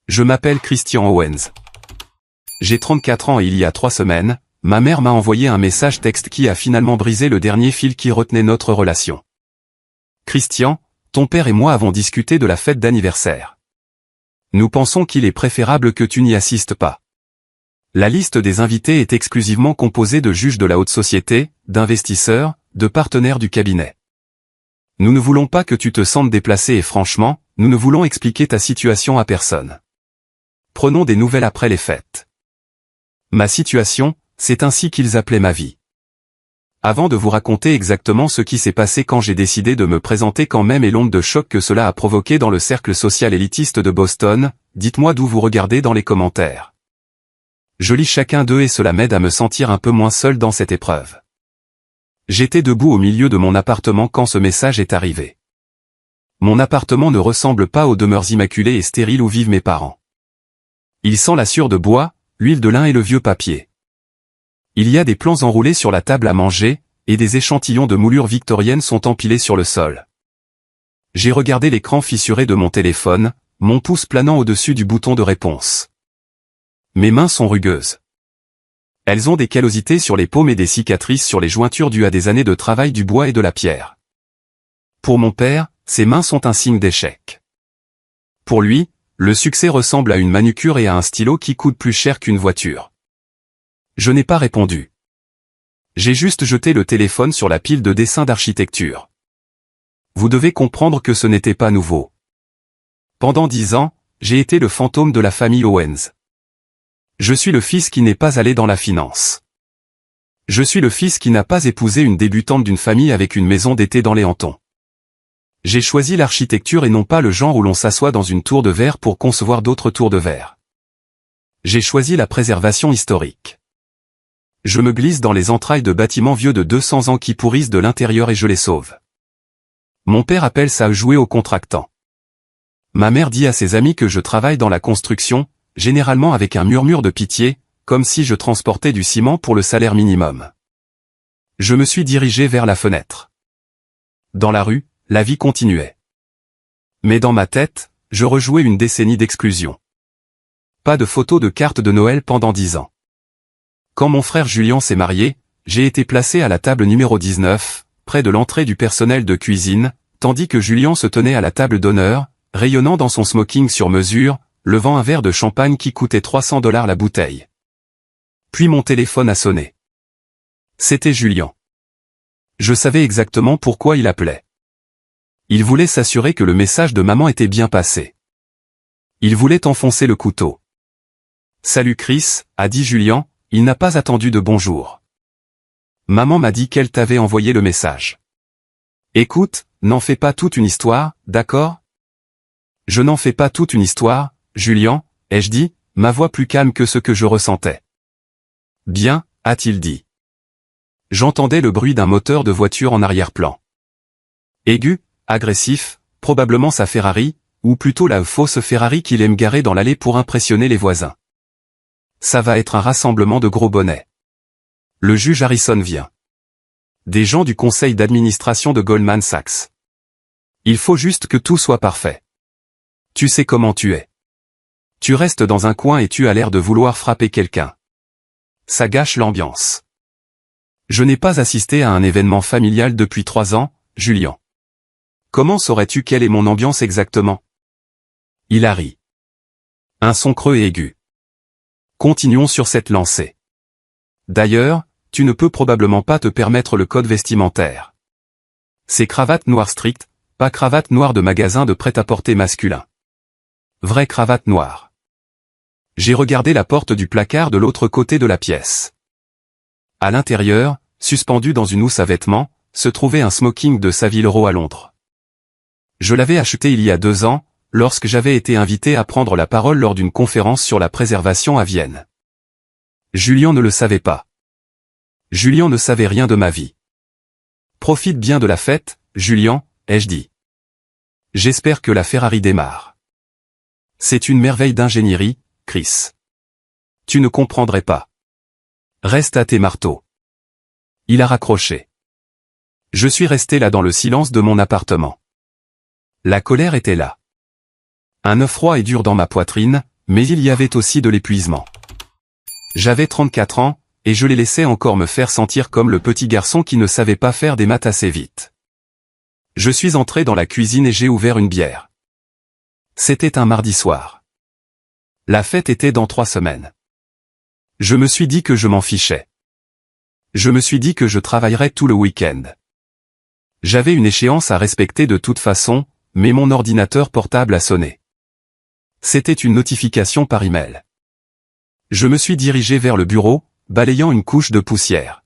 Je m'appelle Christian Owens. J'ai 34 ans et il y a 3 semaines, ma mère m'a envoyé un message texte qui a finalement brisé le dernier fil qui retenait notre relation. Christian, ton père et moi avons discuté de la fête d'anniversaire. Nous pensons qu'il est préférable que tu n'y assistes pas. La liste des invités est exclusivement composée de juges de la haute société, d'investisseurs, de partenaires du cabinet. Nous ne voulons pas que tu te sentes déplacé et franchement, nous ne voulons expliquer ta situation à personne. Prenons des nouvelles après les fêtes. Ma situation, c'est ainsi qu'ils appelaient ma vie. Avant de vous raconter exactement ce qui s'est passé quand j'ai décidé de me présenter quand même et l'onde de choc que cela a provoqué dans le cercle social élitiste de Boston, dites-moi d'où vous regardez dans les commentaires. Je lis chacun d'eux et cela m'aide à me sentir un peu moins seul dans cette épreuve. J'étais debout au milieu de mon appartement quand ce message est arrivé. Mon appartement ne ressemble pas aux demeures immaculées et stériles où vivent mes parents. Il sent la sueur de bois, l'huile de lin et le vieux papier. Il y a des plans enroulés sur la table à manger, et des échantillons de moulures victoriennes sont empilés sur le sol. J'ai regardé l'écran fissuré de mon téléphone, mon pouce planant au-dessus du bouton de réponse. Mes mains sont rugueuses. Elles ont des callosités sur les paumes et des cicatrices sur les jointures dues à des années de travail du bois et de la pierre. Pour mon père, ses mains sont un signe d'échec. Pour lui, le succès ressemble à une manucure et à un stylo qui coûte plus cher qu'une voiture. Je n'ai pas répondu. J'ai juste jeté le téléphone sur la pile de dessins d'architecture. Vous devez comprendre que ce n'était pas nouveau. Pendant 10 ans, j'ai été le fantôme de la famille Owens. Je suis le fils qui n'est pas allé dans la finance. Je suis le fils qui n'a pas épousé une débutante d'une famille avec une maison d'été dans les Hantons. J'ai choisi l'architecture et non pas le genre où l'on s'assoit dans une tour de verre pour concevoir d'autres tours de verre. J'ai choisi la préservation historique. Je me glisse dans les entrailles de bâtiments vieux de 200 ans qui pourrissent de l'intérieur et je les sauve. Mon père appelle ça jouer au contractant. Ma mère dit à ses amis que je travaille dans la construction, généralement avec un murmure de pitié, comme si je transportais du ciment pour le salaire minimum. Je me suis dirigé vers la fenêtre. Dans la rue, la vie continuait. Mais dans ma tête, je rejouais une décennie d'exclusion. Pas de photos de cartes de Noël pendant 10 ans. Quand mon frère Julien s'est marié, j'ai été placé à la table numéro 19, près de l'entrée du personnel de cuisine, tandis que Julien se tenait à la table d'honneur, rayonnant dans son smoking sur mesure, levant un verre de champagne qui coûtait $300 la bouteille. Puis mon téléphone a sonné. C'était Julien. Je savais exactement pourquoi il appelait. Il voulait s'assurer que le message de maman était bien passé. Il voulait enfoncer le couteau. « Salut Chris », a dit Julien, il n'a pas attendu de bonjour. Maman m'a dit qu'elle t'avait envoyé le message. Écoute, n'en fais pas toute une histoire, d'accord ? Je n'en fais pas toute une histoire, Julien, ai-je dit, ma voix plus calme que ce que je ressentais. Bien, a-t-il dit. J'entendais le bruit d'un moteur de voiture en arrière-plan. Aigu, agressif, probablement sa Ferrari, ou plutôt la fausse Ferrari qu'il aime garer dans l'allée pour impressionner les voisins. Ça va être un rassemblement de gros bonnets. Le juge Harrison vient. Des gens du conseil d'administration de Goldman Sachs. Il faut juste que tout soit parfait. Tu sais comment tu es. Tu restes dans un coin et tu as l'air de vouloir frapper quelqu'un. Ça gâche l'ambiance. Je n'ai pas assisté à un événement familial depuis 3 ans, Julien. Comment saurais-tu quelle est mon ambiance exactement ? Il a ri. Un son creux et aigu. Continuons sur cette lancée. D'ailleurs, tu ne peux probablement pas te permettre le code vestimentaire. C'est cravate noire stricte, pas cravate noire de magasin de prêt-à-porter masculin. Vraie cravate noire. J'ai regardé la porte du placard de l'autre côté de la pièce. À l'intérieur, suspendu dans une housse à vêtements, se trouvait un smoking de Savile Row à Londres. Je l'avais acheté il y a 2 ans, lorsque j'avais été invité à prendre la parole lors d'une conférence sur la préservation à Vienne. Julien ne le savait pas. Julien ne savait rien de ma vie. Profite bien de la fête, Julien, ai-je dit. J'espère que la Ferrari démarre. C'est une merveille d'ingénierie, Chris. Tu ne comprendrais pas. Reste à tes marteaux. Il a raccroché. Je suis resté là dans le silence de mon appartement. La colère était là. Un œuf froid et dur dans ma poitrine, Mais il y avait aussi de l'épuisement. J'avais 34 ans, et je les laissais encore me faire sentir comme le petit garçon qui ne savait pas faire des maths assez vite. Je suis entré dans la cuisine et j'ai ouvert une bière. C'était un mardi soir. La fête était dans 3 semaines. Je me suis dit que je m'en fichais. Je me suis dit que je travaillerais tout le week-end. J'avais une échéance à respecter de toute façon, mais mon ordinateur portable a sonné. C'était une notification par email. Je me suis dirigé vers le bureau, balayant une couche de poussière.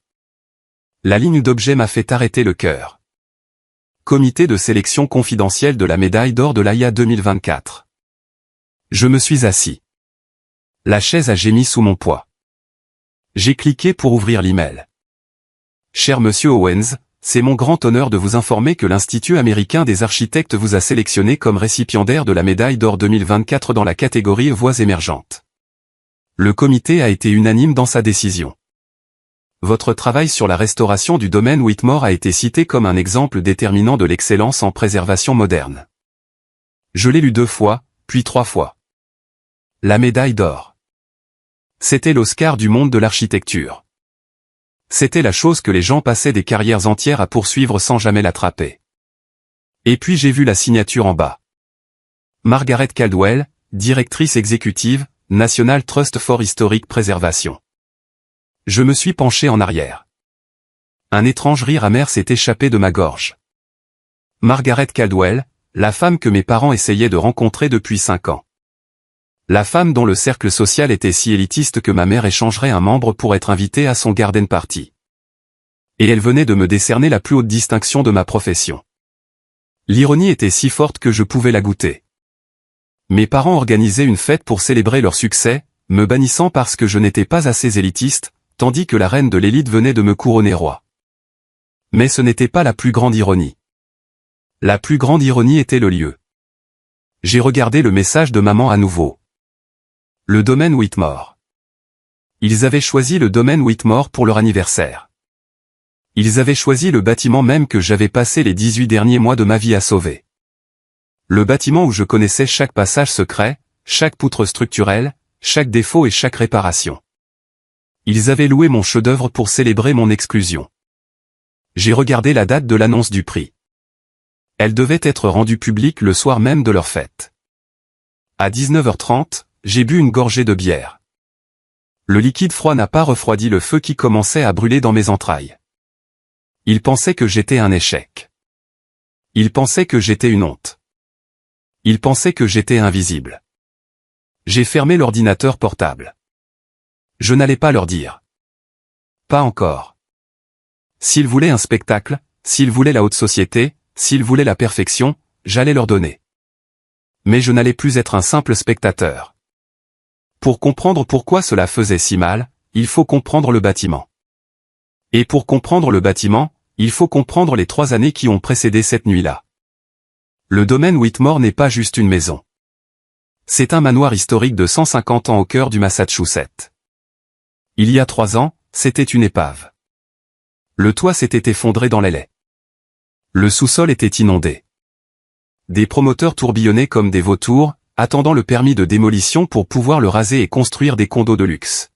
La ligne d'objet m'a fait arrêter le cœur. Comité de sélection confidentielle de la médaille d'or de l'AIA 2024. Je me suis assis. La chaise a gémi sous mon poids. J'ai cliqué pour ouvrir l'email. Cher Monsieur Owens, c'est mon grand honneur de vous informer que l'Institut américain des architectes vous a sélectionné comme récipiendaire de la médaille d'or 2024 dans la catégorie Voies émergentes. Le comité a été unanime dans sa décision. Votre travail sur la restauration du domaine Whitmore a été cité comme un exemple déterminant de l'excellence en préservation moderne. Je l'ai lu 2 fois, puis 3 fois. La médaille d'or. C'était l'Oscar du monde de l'architecture. C'était la chose que les gens passaient des carrières entières à poursuivre sans jamais l'attraper. Et puis j'ai vu la signature en bas. Margaret Caldwell, directrice exécutive, National Trust for Historic Preservation. Je me suis penché en arrière. Un étrange rire amer s'est échappé de ma gorge. Margaret Caldwell, la femme que mes parents essayaient de rencontrer depuis 5 ans. La femme dont le cercle social était si élitiste que ma mère échangerait un membre pour être invitée à son garden party. Et elle venait de me décerner la plus haute distinction de ma profession. L'ironie était si forte que je pouvais la goûter. Mes parents organisaient une fête pour célébrer leur succès, me bannissant parce que je n'étais pas assez élitiste, tandis que la reine de l'élite venait de me couronner roi. Mais ce n'était pas la plus grande ironie. La plus grande ironie était le lieu. J'ai regardé le message de maman à nouveau. Le domaine Whitmore. Ils avaient choisi le domaine Whitmore pour leur anniversaire. Ils avaient choisi le bâtiment même que j'avais passé les 18 derniers mois de ma vie à sauver. Le bâtiment où je connaissais chaque passage secret, chaque poutre structurelle, chaque défaut et chaque réparation. Ils avaient loué mon chef-d'œuvre pour célébrer mon exclusion. J'ai regardé la date de l'annonce du prix. Elle devait être rendue publique le soir même de leur fête. À 19h30, j'ai bu une gorgée de bière. Le liquide froid n'a pas refroidi le feu qui commençait à brûler dans mes entrailles. Ils pensaient que j'étais un échec. Ils pensaient que j'étais une honte. Ils pensaient que j'étais invisible. J'ai fermé l'ordinateur portable. Je n'allais pas leur dire. Pas encore. S'ils voulaient un spectacle, s'ils voulaient la haute société, s'ils voulaient la perfection, j'allais leur donner. Mais je n'allais plus être un simple spectateur. Pour comprendre pourquoi cela faisait si mal, il faut comprendre le bâtiment. Et pour comprendre le bâtiment, il faut comprendre les 3 années qui ont précédé cette nuit-là. Le domaine Whitmore n'est pas juste une maison. C'est un manoir historique de 150 ans au cœur du Massachusetts. Il y a 3 ans, c'était une épave. Le toit s'était effondré dans les laies. Le sous-sol était inondé. Des promoteurs tourbillonnaient comme des vautours, attendant le permis de démolition pour pouvoir le raser et construire des condos de luxe.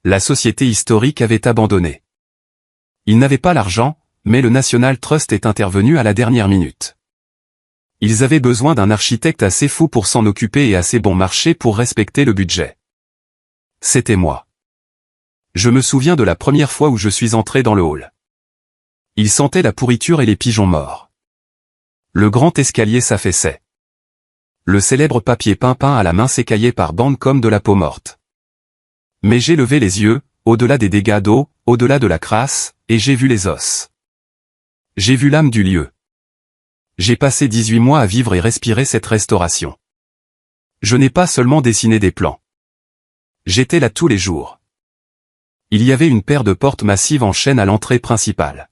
La société historique avait abandonné. Ils n'avaient pas l'argent, mais le National Trust est intervenu à la dernière minute. Ils avaient besoin d'un architecte assez fou pour s'en occuper et assez bon marché pour respecter le budget. C'était moi. Je me souviens de la première fois où je suis entré dans le hall. Il sentait la pourriture et les pigeons morts. Le grand escalier s'affaissait. Le célèbre papier peint à la main s'écaillait par bandes comme de la peau morte. Mais j'ai levé les yeux, au-delà des dégâts d'eau, au-delà de la crasse, et j'ai vu les os. J'ai vu l'âme du lieu. J'ai passé 18 mois à vivre et respirer cette restauration. Je n'ai pas seulement dessiné des plans. J'étais là tous les jours. Il y avait une paire de portes massives en chêne à l'entrée principale.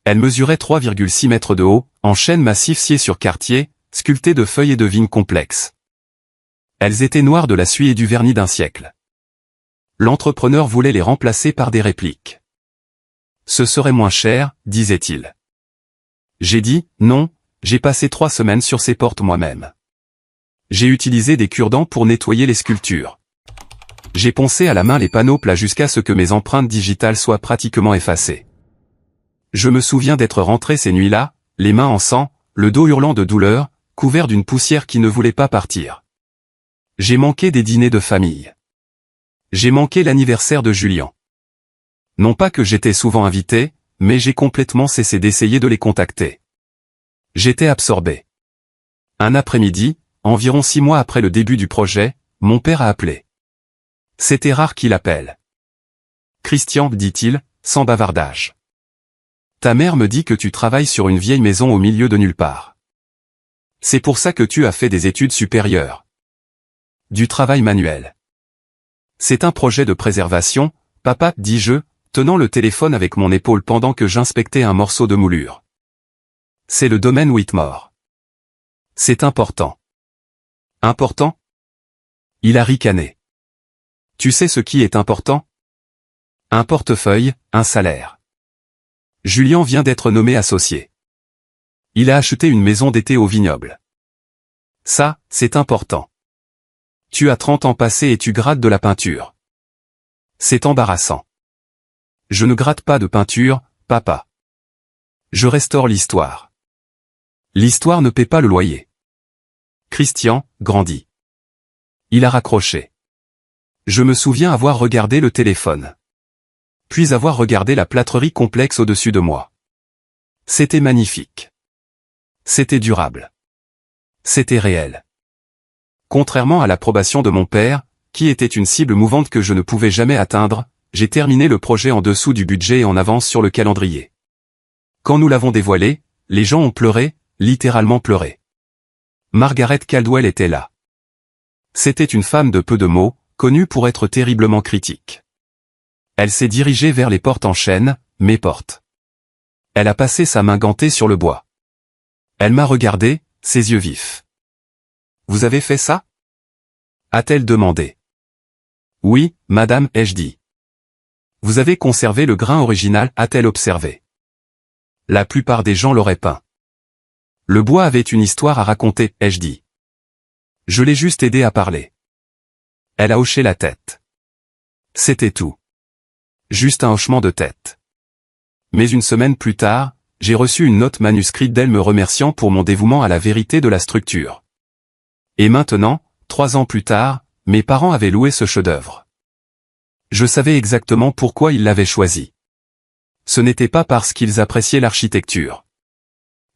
Elles mesuraient 3,6 mètres de haut, en chêne massif scié sur quartier, sculptées de feuilles et de vignes complexes. Elles étaient noires de la suie et du vernis d'un siècle. L'entrepreneur voulait les remplacer par des répliques. Ce serait moins cher, disait-il. J'ai dit, non, j'ai passé 3 semaines sur ces portes moi-même. J'ai utilisé des cure-dents pour nettoyer les sculptures. J'ai poncé à la main les panneaux plats jusqu'à ce que mes empreintes digitales soient pratiquement effacées. Je me souviens d'être rentré ces nuits-là, les mains en sang, le dos hurlant de douleur, couvert d'une poussière qui ne voulait pas partir. J'ai manqué des dîners de famille. J'ai manqué l'anniversaire de Julien. Non pas que j'étais souvent invité, mais j'ai complètement cessé d'essayer de les contacter. J'étais absorbé. Un après-midi, environ 6 mois après le début du projet, mon père a appelé. C'était rare qu'il appelle. Christian, dit-il, sans bavardage. Ta mère me dit que tu travailles sur une vieille maison au milieu de nulle part. C'est pour ça que tu as fait des études supérieures. Du travail manuel. C'est un projet de préservation, papa, dis-je, tenant le téléphone avec mon épaule pendant que j'inspectais un morceau de moulure. C'est le domaine Whitmore. C'est important. Important? Il a ricané. Tu sais ce qui est important? Un portefeuille, un salaire. Julien vient d'être nommé associé. Il a acheté une maison d'été au vignoble. Ça, c'est important. Tu as 30 ans passés et tu grattes de la peinture. C'est embarrassant. Je ne gratte pas de peinture, papa. Je restaure l'histoire. L'histoire ne paie pas le loyer. Christian, grandit. Il a raccroché. Je me souviens avoir regardé le téléphone. Puis avoir regardé la plâtrerie complexe au-dessus de moi. C'était magnifique. C'était durable. C'était réel. Contrairement à l'approbation de mon père, qui était une cible mouvante que je ne pouvais jamais atteindre, j'ai terminé le projet en dessous du budget et en avance sur le calendrier. Quand nous l'avons dévoilé, les gens ont pleuré, littéralement pleuré. Margaret Caldwell était là. C'était une femme de peu de mots, connue pour être terriblement critique. Elle s'est dirigée vers les portes en chêne, mes portes. Elle a passé sa main gantée sur le bois. Elle m'a regardé, ses yeux vifs. Vous avez fait ça? A-t-elle demandé. Oui, madame, ai-je dit. Vous avez conservé le grain original, a-t-elle observé. La plupart des gens l'auraient peint. Le bois avait une histoire à raconter, ai-je dit. Je l'ai juste aidé à parler. Elle a hoché la tête. C'était tout. Juste un hochement de tête. Mais une semaine plus tard, j'ai reçu une note manuscrite d'elle me remerciant pour mon dévouement à la vérité de la structure. Et maintenant, 3 ans plus tard, mes parents avaient loué ce chef-d'œuvre. Je savais exactement pourquoi ils l'avaient choisi. Ce n'était pas parce qu'ils appréciaient l'architecture.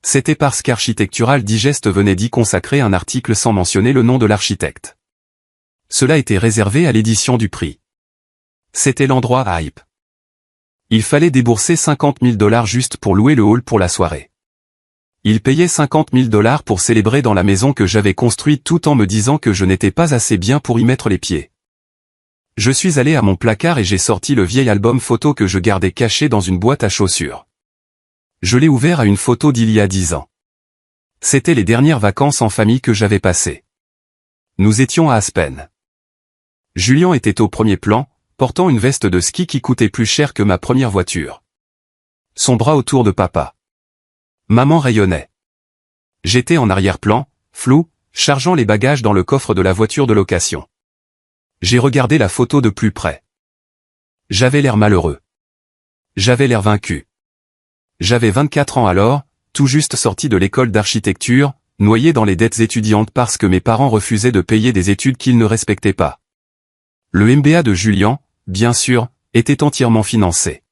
C'était parce qu'Architectural Digest venait d'y consacrer un article sans mentionner le nom de l'architecte. Cela était réservé à l'édition du prix. C'était l'endroit hype. Il fallait débourser $50 000 juste pour louer le hall pour la soirée. Il payait $50 000 pour célébrer dans la maison que j'avais construite tout en me disant que je n'étais pas assez bien pour y mettre les pieds. Je suis allé à mon placard et j'ai sorti le vieil album photo que je gardais caché dans une boîte à chaussures. Je l'ai ouvert à une photo d'il y a 10 ans. C'était les dernières vacances en famille que j'avais passées. Nous étions à Aspen. Julien était au premier plan, portant une veste de ski qui coûtait plus cher que ma première voiture. Son bras autour de papa. Maman rayonnait. J'étais en arrière-plan, flou, chargeant les bagages dans le coffre de la voiture de location. J'ai regardé la photo de plus près. J'avais l'air malheureux. J'avais l'air vaincu. J'avais 24 ans alors, tout juste sorti de l'école d'architecture, noyé dans les dettes étudiantes parce que mes parents refusaient de payer des études qu'ils ne respectaient pas. Le MBA de Julien, bien sûr, était entièrement financé.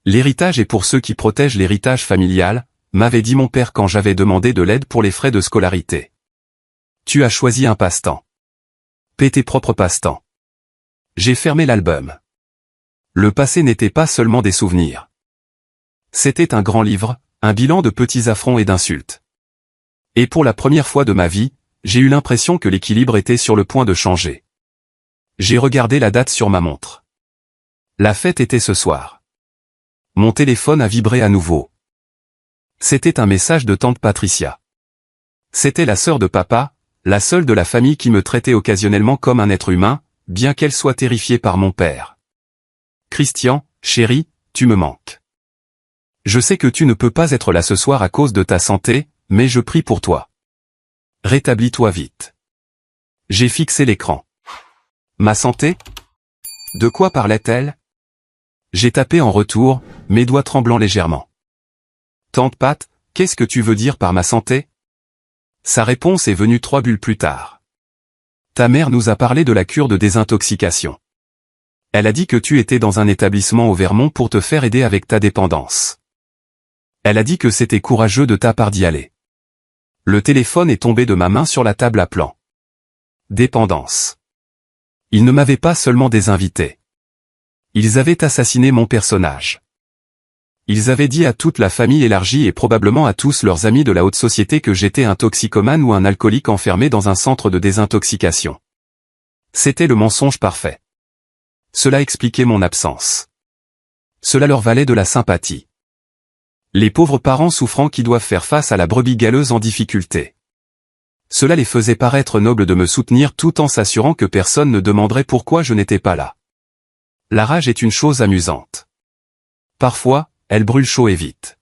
L'héritage est pour ceux qui protègent l'héritage familial, m'avait dit mon père quand j'avais demandé de l'aide pour les frais de scolarité. Tu as choisi un passe-temps. Paie tes propres passe-temps. J'ai fermé l'album. Le passé n'était pas seulement des souvenirs. C'était un grand livre, un bilan de petits affronts et d'insultes. Et pour la première fois de ma vie, j'ai eu l'impression que l'équilibre était sur le point de changer. J'ai regardé la date sur ma montre. La fête était ce soir. Mon téléphone a vibré à nouveau. C'était un message de tante Patricia. C'était la sœur de papa, la seule de la famille qui me traitait occasionnellement comme un être humain, bien qu'elle soit terrifiée par mon père. Christian, chéri, tu me manques. Je sais que tu ne peux pas être là ce soir à cause de ta santé, mais je prie pour toi. Rétablis-toi vite. J'ai fixé l'écran. Ma santé? De quoi parlait-elle? J'ai tapé en retour, mes doigts tremblant légèrement. Tante Pat, qu'est-ce que tu veux dire par ma santé? Sa réponse est venue 3 bulles plus tard. Ta mère nous a parlé de la cure de désintoxication. Elle a dit que tu étais dans un établissement au Vermont pour te faire aider avec ta dépendance. Elle a dit que c'était courageux de ta part d'y aller. Le téléphone est tombé de ma main sur la table appelant. Dépendance. Ils ne m'avaient pas seulement désinvité. Ils avaient assassiné mon personnage. Ils avaient dit à toute la famille élargie et probablement à tous leurs amis de la haute société que j'étais un toxicomane ou un alcoolique enfermé dans un centre de désintoxication. C'était le mensonge parfait. Cela expliquait mon absence. Cela leur valait de la sympathie. Les pauvres parents souffrants qui doivent faire face à la brebis galeuse en difficulté. Cela les faisait paraître nobles de me soutenir tout en s'assurant que personne ne demanderait pourquoi je n'étais pas là. La rage est une chose amusante. Parfois, elle brûle chaud et vite.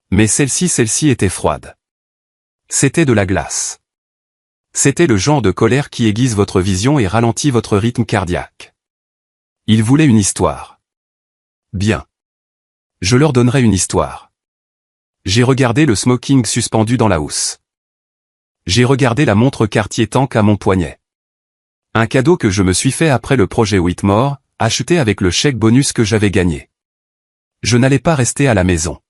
Mais celle-ci était froide. C'était de la glace. C'était le genre de colère qui aiguise votre vision et ralentit votre rythme cardiaque. Ils voulaient une histoire. Bien. Je leur donnerai une histoire. J'ai regardé le smoking suspendu dans la housse. J'ai regardé la montre Cartier Tank à mon poignet. Un cadeau que je me suis fait après le projet Whitmore, acheté avec le chèque bonus que j'avais gagné. Je n'allais pas rester à la maison.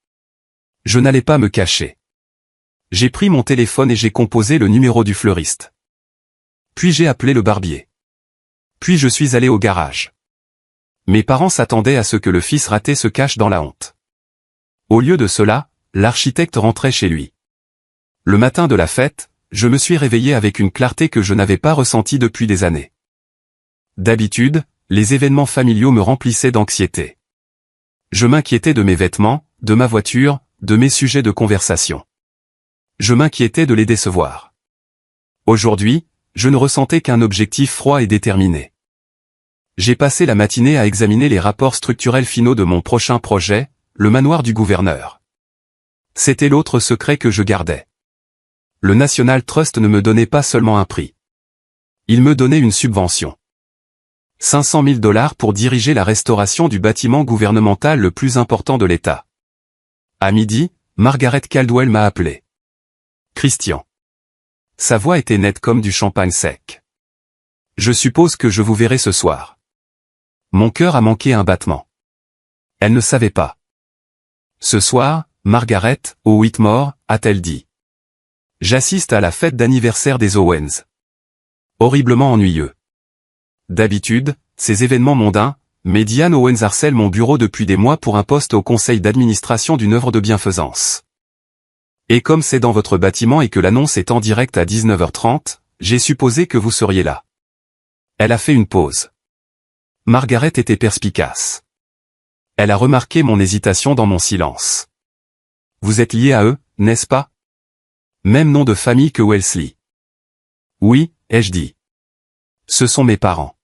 Je n'allais pas me cacher. J'ai pris mon téléphone et j'ai composé le numéro du fleuriste. Puis j'ai appelé le barbier. Puis je suis allé au garage. Mes parents s'attendaient à ce que le fils raté se cache dans la honte. Au lieu de cela, l'architecte rentrait chez lui. Le matin de la fête, je me suis réveillé avec une clarté que je n'avais pas ressentie depuis des années. D'habitude, les événements familiaux me remplissaient d'anxiété. Je m'inquiétais de mes vêtements, de ma voiture, de mes sujets de conversation. Je m'inquiétais de les décevoir. Aujourd'hui, je ne ressentais qu'un objectif froid et déterminé. J'ai passé la matinée à examiner les rapports structurels finaux de mon prochain projet, le manoir du gouverneur. C'était l'autre secret que je gardais. Le National Trust ne me donnait pas seulement un prix. Il me donnait une subvention. 500 000 $ pour diriger la restauration du bâtiment gouvernemental le plus important de l'État. À midi, Margaret Caldwell m'a appelé. Christian. Sa voix était nette comme du champagne sec. Je suppose que je vous verrai ce soir. Mon cœur a manqué un battement. Elle ne savait pas. Ce soir, Margaret, au Whitmore, a-t-elle dit. J'assiste à la fête d'anniversaire des Owens. Horriblement ennuyeux. D'habitude, ces événements mondains, mais Diane Owens harcèle mon bureau depuis des mois pour un poste au conseil d'administration d'une œuvre de bienfaisance. Et comme c'est dans votre bâtiment et que l'annonce est en direct à 19h30, j'ai supposé que vous seriez là. Elle a fait une pause. Margaret était perspicace. Elle a remarqué mon hésitation dans mon silence. Vous êtes lié à eux, n'est-ce pas? Même nom de famille que Wellesley. Oui, ai-je dit. Ce sont mes parents.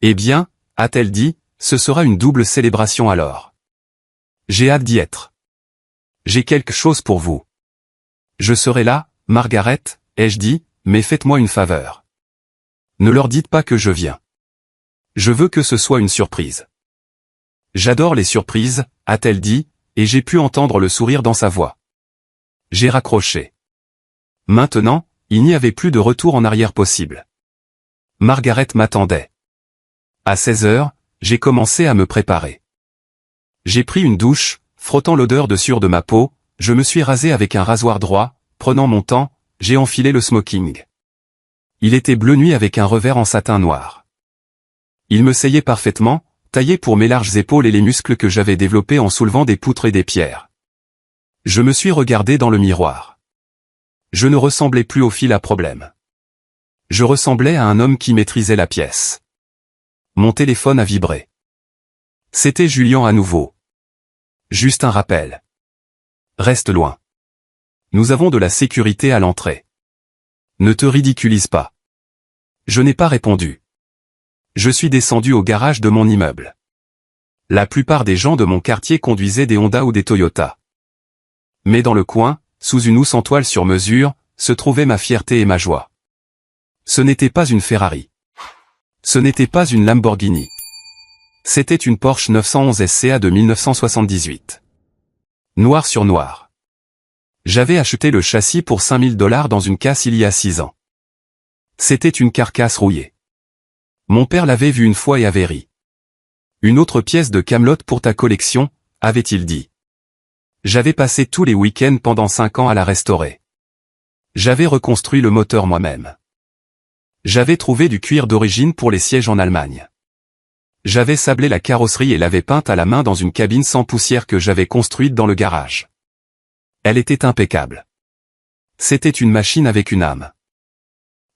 Eh bien, a-t-elle dit, ce sera une double célébration alors. J'ai hâte d'y être. J'ai quelque chose pour vous. Je serai là, Margaret, ai-je dit, mais faites-moi une faveur. Ne leur dites pas que je viens. Je veux que ce soit une surprise. J'adore les surprises, a-t-elle dit, et j'ai pu entendre le sourire dans sa voix. J'ai raccroché. Maintenant, il n'y avait plus de retour en arrière possible. Margaret m'attendait. À 16h, j'ai commencé à me préparer. J'ai pris une douche, frottant l'odeur de sueur de ma peau, je me suis rasé avec un rasoir droit, prenant mon temps, j'ai enfilé le smoking. Il était bleu nuit avec un revers en satin noir. Il me seyait parfaitement, taillé pour mes larges épaules et les muscles que j'avais développés en soulevant des poutres et des pierres. Je me suis regardé dans le miroir. Je ne ressemblais plus au fil à problème. Je ressemblais à un homme qui maîtrisait la pièce. Mon téléphone a vibré. C'était Julian à nouveau. Juste un rappel. Reste loin. Nous avons de la sécurité à l'entrée. Ne te ridiculise pas. Je n'ai pas répondu. Je suis descendu au garage de mon immeuble. La plupart des gens de mon quartier conduisaient des Honda ou des Toyota. Mais dans le coin, sous une housse en toile sur mesure, se trouvaient ma fierté et ma joie. Ce n'était pas une Ferrari. Ce n'était pas une Lamborghini. C'était une Porsche 911 SCA de 1978. Noir sur noir. J'avais acheté le châssis pour $5000 dans une casse il y a 6 ans. C'était une carcasse rouillée. Mon père l'avait vue une fois et avait ri. Une autre pièce de Kaamelott pour ta collection, avait-il dit. J'avais passé tous les week-ends pendant 5 ans à la restaurer. J'avais reconstruit le moteur moi-même. J'avais trouvé du cuir d'origine pour les sièges en Allemagne. J'avais sablé la carrosserie et l'avais peinte à la main dans une cabine sans poussière que j'avais construite dans le garage. Elle était impeccable. C'était une machine avec une âme.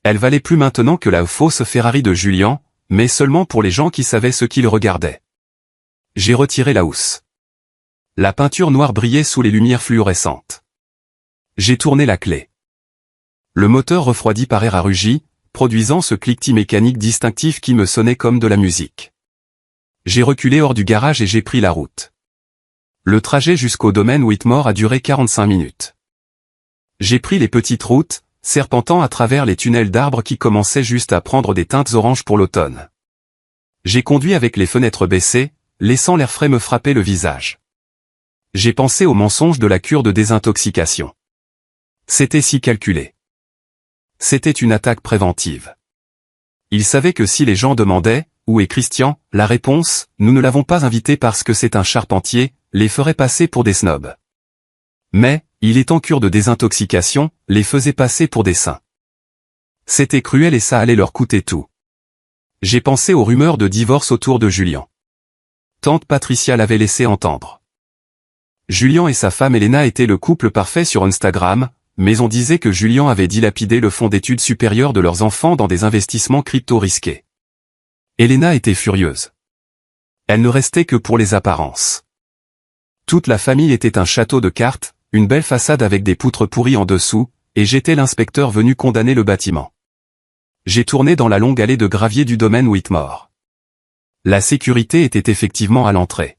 Elle valait plus maintenant que la fausse Ferrari de Julian, mais seulement pour les gens qui savaient ce qu'ils regardaient. J'ai retiré la housse. La peinture noire brillait sous les lumières fluorescentes. J'ai tourné la clé. Le moteur refroidi par air a rugi, produisant ce cliquetis mécanique distinctif qui me sonnait comme de la musique. J'ai reculé hors du garage et j'ai pris la route. Le trajet jusqu'au domaine Whitmore a duré 45 minutes. J'ai pris les petites routes, serpentant à travers les tunnels d'arbres qui commençaient juste à prendre des teintes oranges pour l'automne. J'ai conduit avec les fenêtres baissées, laissant l'air frais me frapper le visage. J'ai pensé au mensonge de la cure de désintoxication. C'était si calculé. C'était une attaque préventive. Il savait que si les gens demandaient « Où est Christian ?», la réponse « Nous ne l'avons pas invité parce que c'est un charpentier », les ferait passer pour des snobs. Mais, il est en cure de désintoxication, les faisait passer pour des saints. C'était cruel et ça allait leur coûter tout. J'ai pensé aux rumeurs de divorce autour de Julian. Tante Patricia l'avait laissé entendre. Julian et sa femme Elena étaient le couple parfait sur Instagram, mais on disait que Julian avait dilapidé le fonds d'études supérieures de leurs enfants dans des investissements crypto risqués. Elena était furieuse. Elle ne restait que pour les apparences. Toute la famille était un château de cartes, une belle façade avec des poutres pourries en dessous, et j'étais l'inspecteur venu condamner le bâtiment. J'ai tourné dans la longue allée de gravier du domaine Whitmore. La sécurité était effectivement à l'entrée.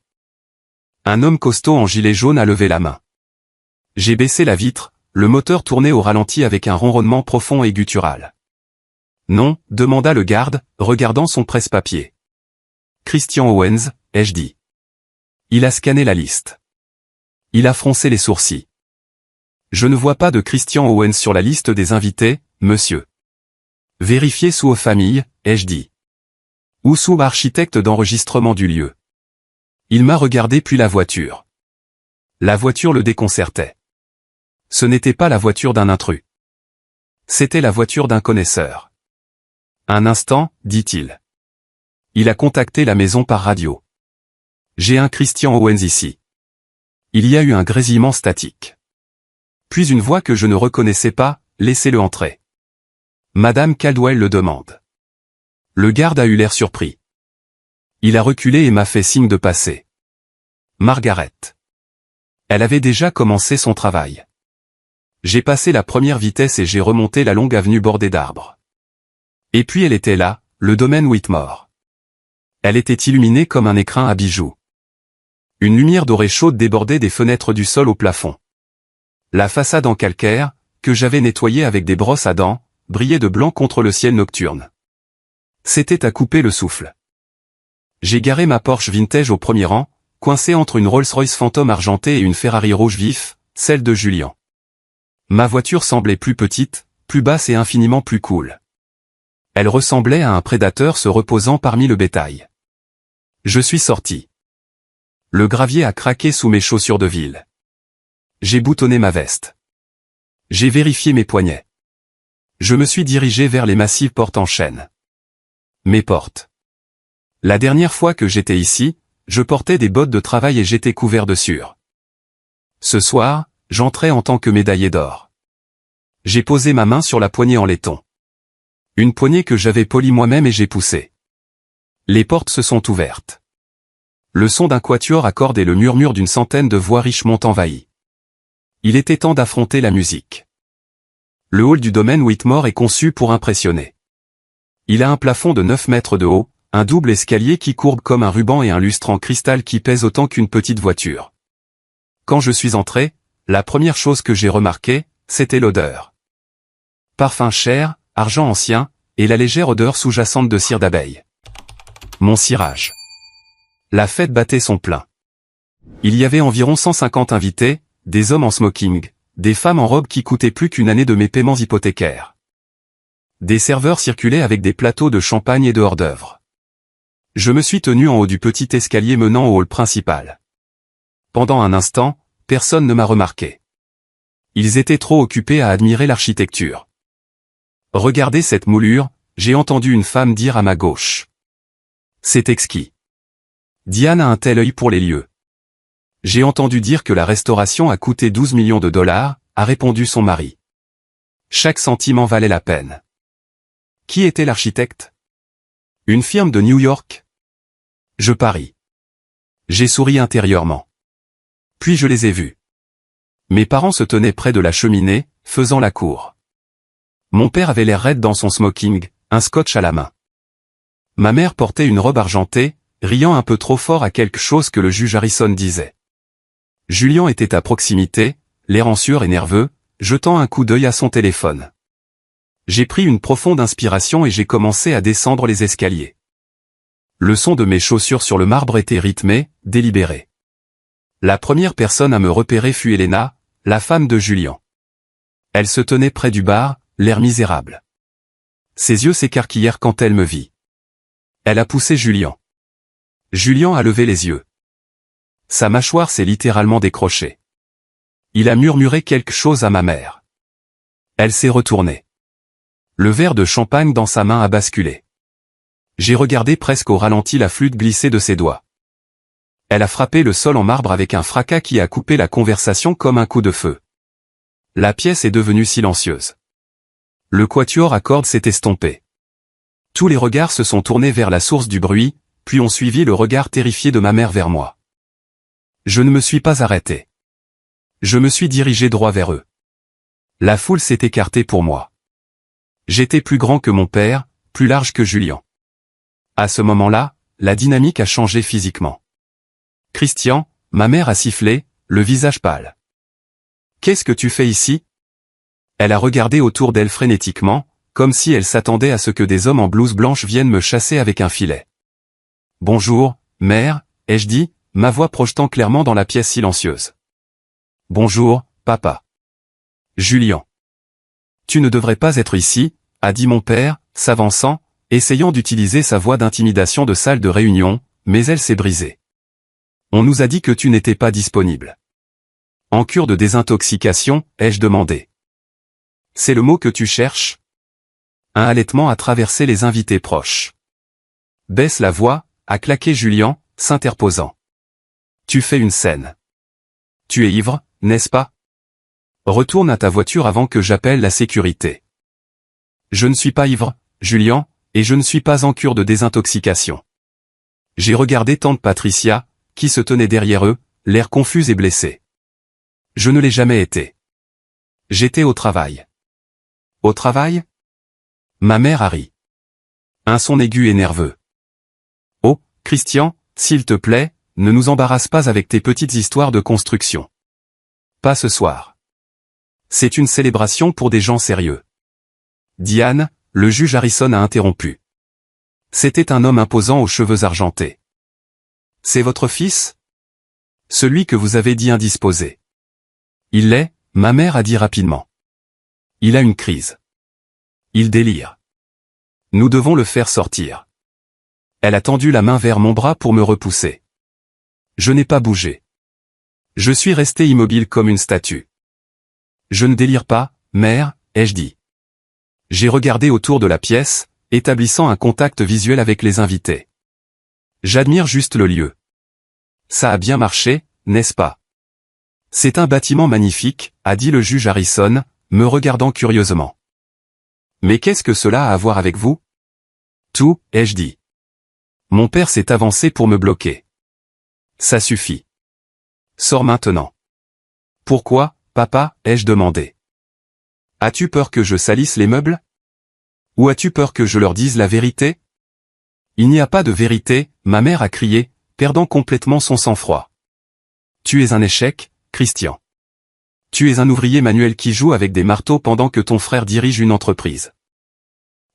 Un homme costaud en gilet jaune a levé la main. J'ai baissé la vitre, le moteur tournait au ralenti avec un ronronnement profond et guttural. « Non » demanda le garde, regardant son presse-papier. « Christian Owens », ai-je dit. Il a scanné la liste. Il a froncé les sourcils. « Je ne vois pas de Christian Owens sur la liste des invités, monsieur. » « Vérifiez sous famille, ai-je dit. Ou sous architecte d'enregistrement du lieu. » Il m'a regardé puis la voiture. La voiture le déconcertait. Ce n'était pas la voiture d'un intrus. C'était la voiture d'un connaisseur. Un instant, dit-il. Il a contacté la maison par radio. J'ai un Christian Owens ici. Il y a eu un grésillement statique. Puis une voix que je ne reconnaissais pas, laissez-le entrer. Madame Caldwell le demande. Le garde a eu l'air surpris. Il a reculé et m'a fait signe de passer. Margaret. Elle avait déjà commencé son travail. J'ai passé la première vitesse et j'ai remonté la longue avenue bordée d'arbres. Et puis elle était là, le domaine Whitmore. Elle était illuminée comme un écrin à bijoux. Une lumière dorée chaude débordait des fenêtres du sol au plafond. La façade en calcaire, que j'avais nettoyée avec des brosses à dents, brillait de blanc contre le ciel nocturne. C'était à couper le souffle. J'ai garé ma Porsche vintage au premier rang, coincée entre une Rolls-Royce Phantom argentée et une Ferrari rouge vif, celle de Julian. Ma voiture semblait plus petite, plus basse et infiniment plus cool. Elle ressemblait à un prédateur se reposant parmi le bétail. Je suis sorti. Le gravier a craqué sous mes chaussures de ville. J'ai boutonné ma veste. J'ai vérifié mes poignets. Je me suis dirigé vers les massives portes en chêne. Mes portes. La dernière fois que j'étais ici, je portais des bottes de travail et j'étais couvert de sueur. Ce soir, j'entrais en tant que médaillé d'or. J'ai posé ma main sur la poignée en laiton. Une poignée que j'avais polie moi-même et j'ai poussé. Les portes se sont ouvertes. Le son d'un quatuor à cordes et le murmure d'une centaine de voix riches m'ont envahi. Il était temps d'affronter la musique. Le hall du domaine Whitmore est conçu pour impressionner. Il a un plafond de 9 mètres de haut, un double escalier qui courbe comme un ruban et un lustre en cristal qui pèse autant qu'une petite voiture. Quand je suis entré, la première chose que j'ai remarquée, c'était l'odeur. Parfum cher, argent ancien, et la légère odeur sous-jacente de cire d'abeille. Mon cirage. La fête battait son plein. Il y avait environ 150 invités, des hommes en smoking, des femmes en robe qui coûtaient plus qu'une année de mes paiements hypothécaires. Des serveurs circulaient avec des plateaux de champagne et de hors-d'œuvre. Je me suis tenu en haut du petit escalier menant au hall principal. Pendant un instant, personne ne m'a remarqué. Ils étaient trop occupés à admirer l'architecture. Regardez cette moulure, j'ai entendu une femme dire à ma gauche. C'est exquis. Diane a un tel œil pour les lieux. J'ai entendu dire que la restauration a coûté 12 millions de dollars, a répondu son mari. Chaque centime en valait la peine. Qui était l'architecte? Une firme de New York? Je parie. J'ai souri intérieurement. Puis je les ai vus. Mes parents se tenaient près de la cheminée, faisant la cour. Mon père avait l'air raide dans son smoking, un scotch à la main. Ma mère portait une robe argentée, riant un peu trop fort à quelque chose que le juge Harrison disait. Julian était à proximité, l'air anxieux et nerveux, jetant un coup d'œil à son téléphone. J'ai pris une profonde inspiration et j'ai commencé à descendre les escaliers. Le son de mes chaussures sur le marbre était rythmé, délibéré. La première personne à me repérer fut Elena, la femme de Julian. Elle se tenait près du bar, l'air misérable. Ses yeux s'écarquillèrent quand elle me vit. Elle a poussé Julian. Julian a levé les yeux. Sa mâchoire s'est littéralement décrochée. Il a murmuré quelque chose à ma mère. Elle s'est retournée. Le verre de champagne dans sa main a basculé. J'ai regardé presque au ralenti la flûte glisser de ses doigts. Elle a frappé le sol en marbre avec un fracas qui a coupé la conversation comme un coup de feu. La pièce est devenue silencieuse. Le quatuor à cordes s'est estompé. Tous les regards se sont tournés vers la source du bruit, puis ont suivi le regard terrifié de ma mère vers moi. Je ne me suis pas arrêté. Je me suis dirigé droit vers eux. La foule s'est écartée pour moi. J'étais plus grand que mon père, plus large que Julian. À ce moment-là, la dynamique a changé physiquement. Christian, ma mère a sifflé, le visage pâle. Qu'est-ce que tu fais ici? Elle a regardé autour d'elle frénétiquement, comme si elle s'attendait à ce que des hommes en blouse blanche viennent me chasser avec un filet. Bonjour, mère, ai-je dit, ma voix projetant clairement dans la pièce silencieuse. Bonjour, papa. Julian. Tu ne devrais pas être ici, a dit mon père, s'avançant, essayant d'utiliser sa voix d'intimidation de salle de réunion, mais elle s'est brisée. On nous a dit que tu n'étais pas disponible. En cure de désintoxication, ai-je demandé. C'est le mot que tu cherches? Un halètement a traversé les invités proches. Baisse la voix, a claqué Julian, s'interposant. Tu fais une scène. Tu es ivre, n'est-ce pas? Retourne à ta voiture avant que j'appelle la sécurité. Je ne suis pas ivre, Julian, et je ne suis pas en cure de désintoxication. J'ai regardé tante Patricia, qui se tenait derrière eux, l'air confus et blessé. Je ne l'ai jamais été. J'étais au travail. Au travail? Ma mère a ri. Un son aigu et nerveux. Oh, Christian, s'il te plaît, ne nous embarrasse pas avec tes petites histoires de construction. Pas ce soir. C'est une célébration pour des gens sérieux. Diane, le juge Harrison a interrompu. C'était un homme imposant aux cheveux argentés. C'est votre fils? Celui que vous avez dit indisposé. Il l'est, ma mère a dit rapidement. Il a une crise. Il délire. Nous devons le faire sortir. Elle a tendu la main vers mon bras pour me repousser. Je n'ai pas bougé. Je suis resté immobile comme une statue. Je ne délire pas, mère, ai-je dit. J'ai regardé autour de la pièce, établissant un contact visuel avec les invités. J'admire juste le lieu. Ça a bien marché, n'est-ce pas? C'est un bâtiment magnifique, a dit le juge Harrison, me regardant curieusement. Mais qu'est-ce que cela a à voir avec vous? Tout, ai-je dit. Mon père s'est avancé pour me bloquer. Ça suffit. Sors maintenant. Pourquoi, papa, ai-je demandé. As-tu peur que je salisse les meubles? Ou as-tu peur que je leur dise la vérité? Il n'y a pas de vérité, ma mère a crié, perdant complètement son sang-froid. Tu es un échec, Christian. Tu es un ouvrier manuel qui joue avec des marteaux pendant que ton frère dirige une entreprise.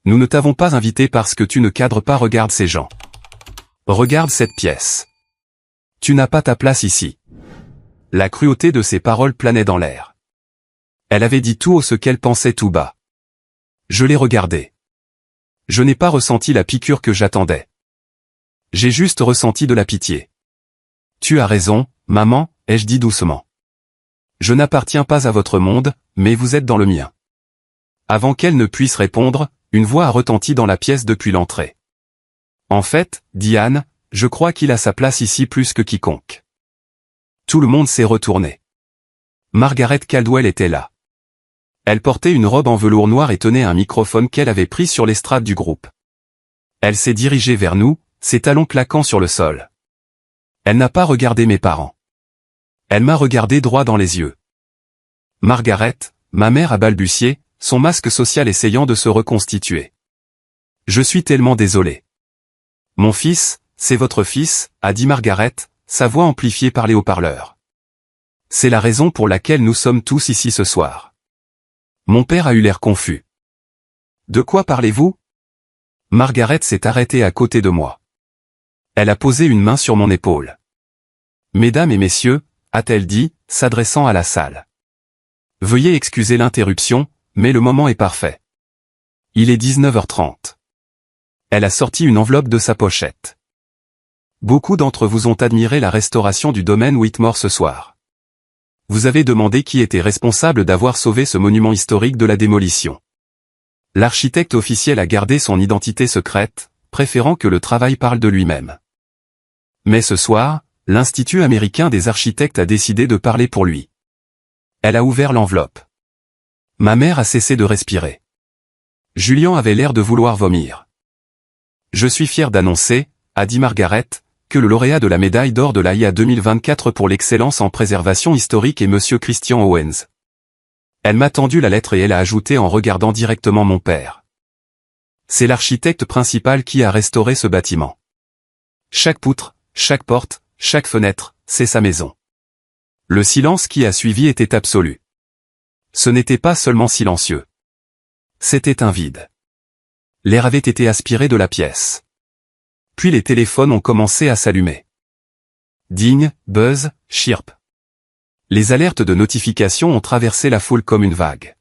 Nous ne t'avons pas invité parce que tu ne cadres pas. Regarde ces gens. Regarde cette pièce. Tu n'as pas ta place ici. La cruauté de ses paroles planait dans l'air. Elle avait dit tout haut ce qu'elle pensait tout bas. Je l'ai regardé. Je n'ai pas ressenti la piqûre que j'attendais. J'ai juste ressenti de la pitié. Tu as raison, maman, ai-je dit doucement. Je n'appartiens pas à votre monde, mais vous êtes dans le mien. Avant qu'elle ne puisse répondre, une voix a retenti dans la pièce depuis l'entrée. En fait, Diane, je crois qu'il a sa place ici plus que quiconque. Tout le monde s'est retourné. Margaret Caldwell était là. Elle portait une robe en velours noir et tenait un microphone qu'elle avait pris sur l'estrade du groupe. Elle s'est dirigée vers nous, ses talons claquant sur le sol. Elle n'a pas regardé mes parents. Elle m'a regardé droit dans les yeux. Margaret, ma mère a balbutié, son masque social essayant de se reconstituer. Je suis tellement désolé. Mon fils, c'est votre fils, a dit Margaret, sa voix amplifiée par les haut-parleurs. C'est la raison pour laquelle nous sommes tous ici ce soir. Mon père a eu l'air confus. De quoi parlez-vous? Margaret s'est arrêtée à côté de moi. Elle a posé une main sur mon épaule. Mesdames et messieurs, a-t-elle dit, s'adressant à la salle. Veuillez excuser l'interruption, mais le moment est parfait. Il est 19h30. Elle a sorti une enveloppe de sa pochette. Beaucoup d'entre vous ont admiré la restauration du domaine Whitmore ce soir. Vous avez demandé qui était responsable d'avoir sauvé ce monument historique de la démolition. L'architecte officiel a gardé son identité secrète, préférant que le travail parle de lui-même. Mais ce soir, l'Institut américain des architectes a décidé de parler pour lui. Elle a ouvert l'enveloppe. Ma mère a cessé de respirer. Julian avait l'air de vouloir vomir. Je suis fier d'annoncer, a dit Margaret, que le lauréat de la médaille d'or de l'AIA 2024 pour l'excellence en préservation historique est Monsieur Christian Owens. Elle m'a tendu la lettre et elle a ajouté en regardant directement mon père. C'est l'architecte principal qui a restauré ce bâtiment. Chaque poutre, chaque porte, chaque fenêtre, c'est sa maison. Le silence qui a suivi était absolu. Ce n'était pas seulement silencieux. C'était un vide. L'air avait été aspiré de la pièce. Puis les téléphones ont commencé à s'allumer. Ding, buzz, chirp. Les alertes de notification ont traversé la foule comme une vague.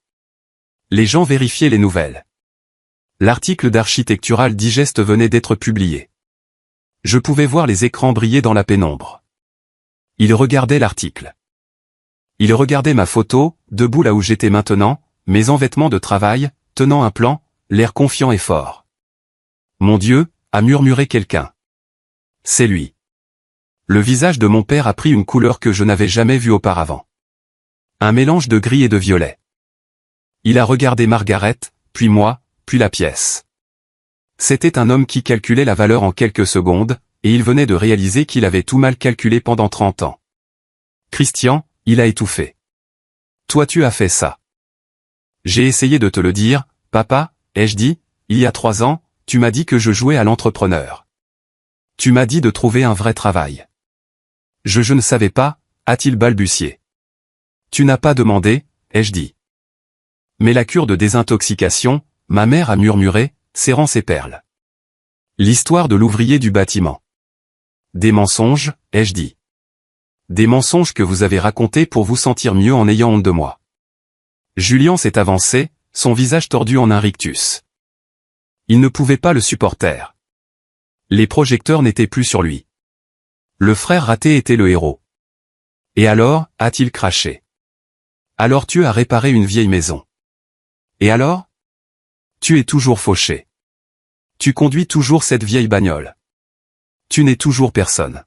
Les gens vérifiaient les nouvelles. L'article d'Architectural Digest venait d'être publié. Je pouvais voir les écrans briller dans la pénombre. Ils regardaient l'article. Ils regardaient ma photo, debout là où j'étais maintenant, mes vêtements de travail, tenant un plan, l'air confiant et fort. Mon Dieu, a murmuré quelqu'un. C'est lui. Le visage de mon père a pris une couleur que je n'avais jamais vue auparavant. Un mélange de gris et de violet. Il a regardé Margaret, puis moi, puis la pièce. C'était un homme qui calculait la valeur en quelques secondes, et il venait de réaliser qu'il avait tout mal calculé pendant 30 ans. Christian, il a étouffé. Toi tu as fait ça. J'ai essayé de te le dire, papa, ai-je dit, il y a 3 ans, tu m'as dit que je jouais à l'entrepreneur. Tu m'as dit de trouver un vrai travail. Je ne savais pas, a-t-il balbutié. Tu n'as pas demandé, ai-je dit. Mais la cure de désintoxication, ma mère a murmuré, serrant ses perles. L'histoire de l'ouvrier du bâtiment. Des mensonges, ai-je dit. Des mensonges que vous avez racontés pour vous sentir mieux en ayant honte de moi. Julian s'est avancé, son visage tordu en un rictus. Il ne pouvait pas le supporter. Les projecteurs n'étaient plus sur lui. Le frère raté était le héros. Et alors, a-t-il craché. Alors tu as réparé une vieille maison. Et alors? Tu es toujours fauché. Tu conduis toujours cette vieille bagnole. Tu n'es toujours personne.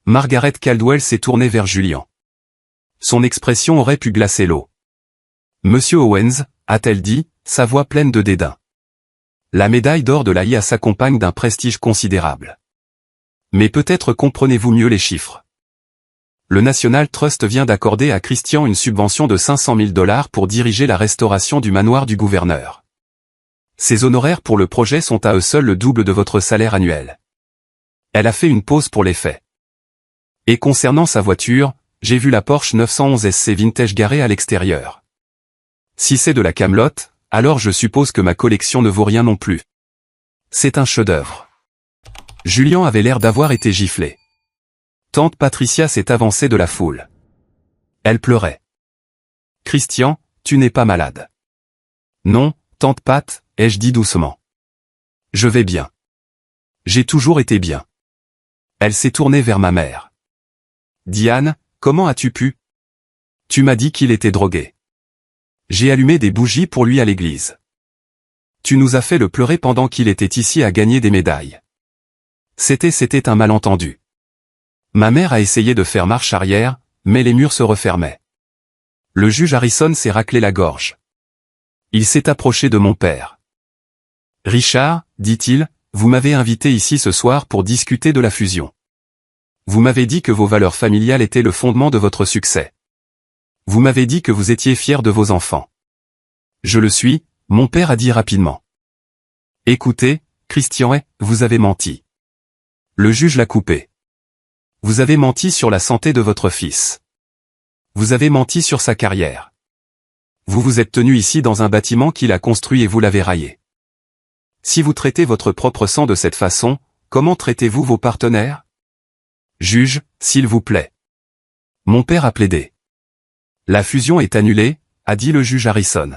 Margaret Caldwell s'est tournée vers Julian. Son expression aurait pu glacer l'eau. Monsieur Owens, a-t-elle dit, sa voix pleine de dédain. La médaille d'or de l'AIA s'accompagne d'un prestige considérable. Mais peut-être comprenez-vous mieux les chiffres. Le National Trust vient d'accorder à Christian une subvention de 500 000 $ pour diriger la restauration du manoir du gouverneur. Ses honoraires pour le projet sont à eux seuls le double de votre salaire annuel. Elle a fait une pause pour l'effet. Et concernant sa voiture, j'ai vu la Porsche 911 SC Vintage garée à l'extérieur. Si c'est de la camelote, alors je suppose que ma collection ne vaut rien non plus. C'est un chef-d'œuvre. Julien avait l'air d'avoir été giflé. Tante Patricia s'est avancée de la foule. Elle pleurait. Christian, tu n'es pas malade. Non, tante Pat, ai-je dit doucement. Je vais bien. J'ai toujours été bien. Elle s'est tournée vers ma mère. Diane, comment as-tu pu? Tu m'as dit qu'il était drogué. J'ai allumé des bougies pour lui à l'église. Tu nous as fait le pleurer pendant qu'il était ici à gagner des médailles. C'était un malentendu. Ma mère a essayé de faire marche arrière, mais les murs se refermaient. Le juge Harrison s'est raclé la gorge. Il s'est approché de mon père. Richard, dit-il, vous m'avez invité ici ce soir pour discuter de la fusion. Vous m'avez dit que vos valeurs familiales étaient le fondement de votre succès. Vous m'avez dit que vous étiez fier de vos enfants. Je le suis, mon père a dit rapidement. Écoutez, Christian, vous avez menti. Le juge l'a coupé. Vous avez menti sur la santé de votre fils. Vous avez menti sur sa carrière. Vous vous êtes tenu ici dans un bâtiment qu'il a construit et vous l'avez raillé. Si vous traitez votre propre sang de cette façon, comment traitez-vous vos partenaires? Juge, s'il vous plaît. Mon père a plaidé. La fusion est annulée, a dit le juge Harrison.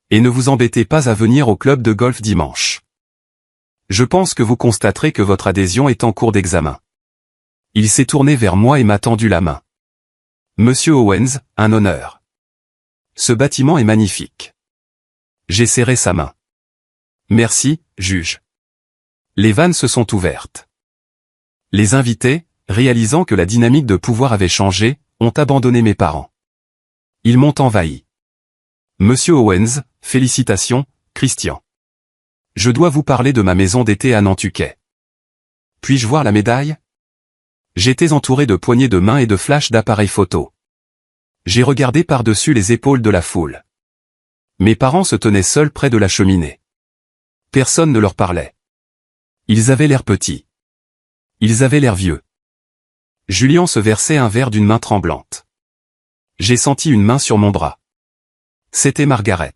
Et ne vous embêtez pas à venir au club de golf dimanche. Je pense que vous constaterez que votre adhésion est en cours d'examen. Il s'est tourné vers moi et m'a tendu la main. Monsieur Owens, un honneur. Ce bâtiment est magnifique. J'ai serré sa main. Merci, juge. Les vannes se sont ouvertes. Les invités, réalisant que la dynamique de pouvoir avait changé, ont abandonné mes parents. Ils m'ont envahi. Monsieur Owens, félicitations, Christian. Je dois vous parler de ma maison d'été à Nantucket. Puis-je voir la médaille? J'étais entouré de poignées de main et de flashs d'appareils photo. J'ai regardé par-dessus les épaules de la foule. Mes parents se tenaient seuls près de la cheminée. Personne ne leur parlait. Ils avaient l'air petits. Ils avaient l'air vieux. Julien se versait un verre d'une main tremblante. J'ai senti une main sur mon bras. C'était Margaret.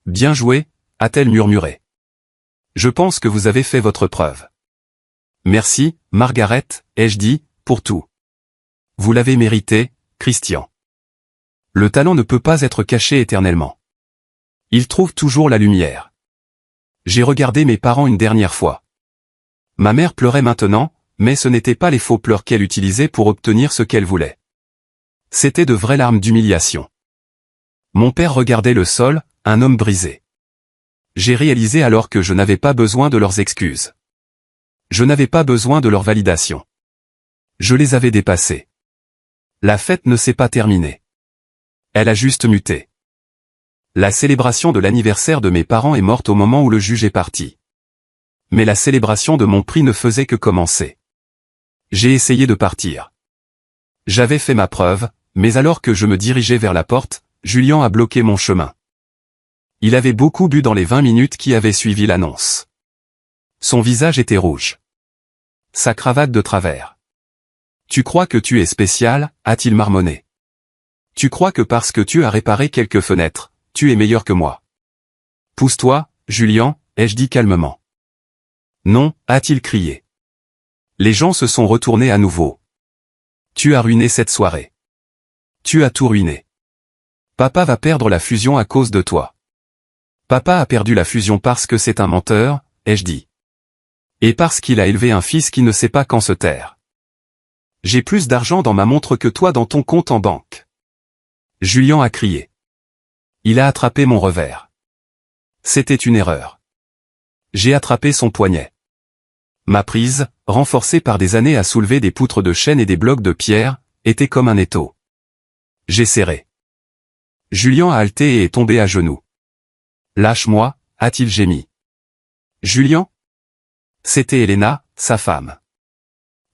Bien joué, a-t-elle murmuré. Je pense que vous avez fait votre preuve. Merci, Margaret, ai-je dit, pour tout. Vous l'avez mérité, Christian. Le talent ne peut pas être caché éternellement. Il trouve toujours la lumière. J'ai regardé mes parents une dernière fois. Ma mère pleurait maintenant, mais ce n'étaient pas les faux pleurs qu'elle utilisait pour obtenir ce qu'elle voulait. C'étaient de vraies larmes d'humiliation. Mon père regardait le sol, un homme brisé. J'ai réalisé alors que je n'avais pas besoin de leurs excuses. Je n'avais pas besoin de leur validation. Je les avais dépassés. La fête ne s'est pas terminée. Elle a juste muté. La célébration de l'anniversaire de mes parents est morte au moment où le juge est parti. Mais la célébration de mon prix ne faisait que commencer. J'ai essayé de partir. J'avais fait ma preuve, mais alors que je me dirigeais vers la porte, Julien a bloqué mon chemin. Il avait beaucoup bu dans les 20 minutes qui avaient suivi l'annonce. Son visage était rouge. Sa cravate de travers. Tu crois que tu es spécial, a-t-il marmonné. Tu crois que parce que tu as réparé quelques fenêtres, tu es meilleur que moi. Pousse-toi, Julien, ai-je dit calmement. Non, a-t-il crié. Les gens se sont retournés à nouveau. Tu as ruiné cette soirée. Tu as tout ruiné. Papa va perdre la fusion à cause de toi. Papa a perdu la fusion parce que c'est un menteur, ai-je dit. Et parce qu'il a élevé un fils qui ne sait pas quand se taire. J'ai plus d'argent dans ma montre que toi dans ton compte en banque. Julien a crié. Il a attrapé mon revers. C'était une erreur. J'ai attrapé son poignet. Ma prise, renforcée par des années à soulever des poutres de chêne et des blocs de pierre, était comme un étau. J'ai serré. Julien a halté et est tombé à genoux. Lâche-moi, a-t-il gémi. Julien? C'était Helena, sa femme.